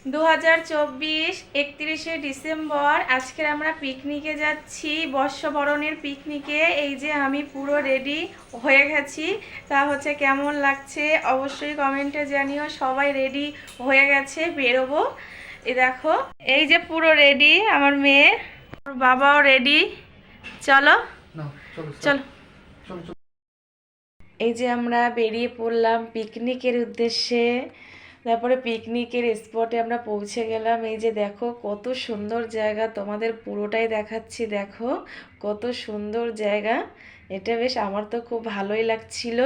2024 31শে December আজকে আমরা পিকনিকে যাচ্ছি, বর্ষবরণের পিকনিকে। এই যে আমি পুরো রেডি হয়ে গেছি, তা হচ্ছে কেমন লাগছে অবশ্যই কমেন্টে জানিও। সবাই রেডি হয়ে গেছে, বেরোবো। এই দেখো, এই যে পুরো রেডি আমার মেয়ে, ওর বাবাও রেডি। চলো চলো, এই যে আমরা বেরিয়ে পড়লাম পিকনিকের উদ্দেশ্যে। তারপরে পিকনিকের স্পটে আমরা পৌঁছে গেলাম। এই যে দেখো কত সুন্দর জায়গা, তোমাদের পুরোটাই দেখাচ্ছি। দেখো কত সুন্দর জায়গা, এটা বেশ আমার তো খুব ভালোই লাগছিল।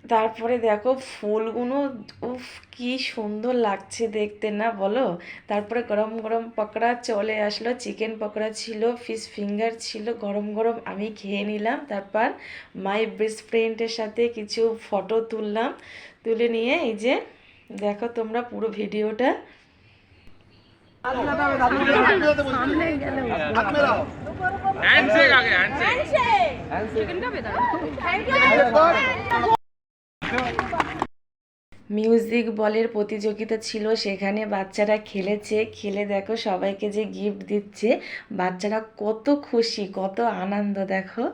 তারপরে দেখো ফুলগুলো, উফ কি সুন্দর লাগছে দেখতে, না বলো? তারপরে গরম গরম পকোড়া চলে আসলো, চিকেন পকোড়া ছিল, ফিশ ফিঙ্গার ছিল, গরম গরম আমি খেয়ে নিলাম। তারপর মাই বেস্ট ফ্রেন্ডের সাথে কিছু ফটো তুললাম, তুলে নিয়ে এই যে দেখো তোমরা পুরো ভিডিওটা। মিউজিক বলের প্রতিযোগিতা ছিল, সেখানে বাচ্চারা খেলেছে, খেলে দেখো সবাইকে যে গিফট দিচ্ছে, বাচ্চারা কত খুশি, কত আনন্দ। দেখো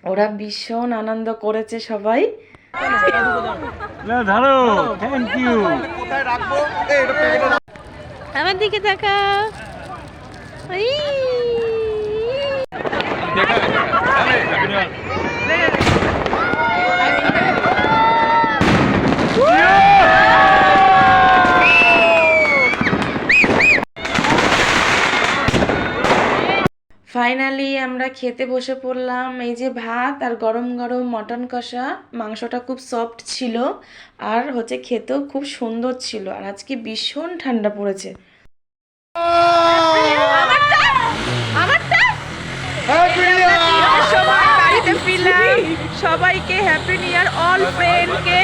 ওরা ভীষণ আনন্দ করেছে সবাই। আমার দিকে দেখা। ফাইনালি আমরা খেতে বসে পড়লাম। এই যে ভাত আর গরম গরম মটন কষা, মাংসটা খুব সফট ছিল আর হচ্ছে খেতেও খুব সুন্দর ছিল। আর আজকে ভীষণ ঠান্ডা পড়েছে। সবাই বাড়িতে ফিরলাম, সবাইকে হ্যাপি নিউ ইয়ার অল ফ্রেন্ডকে।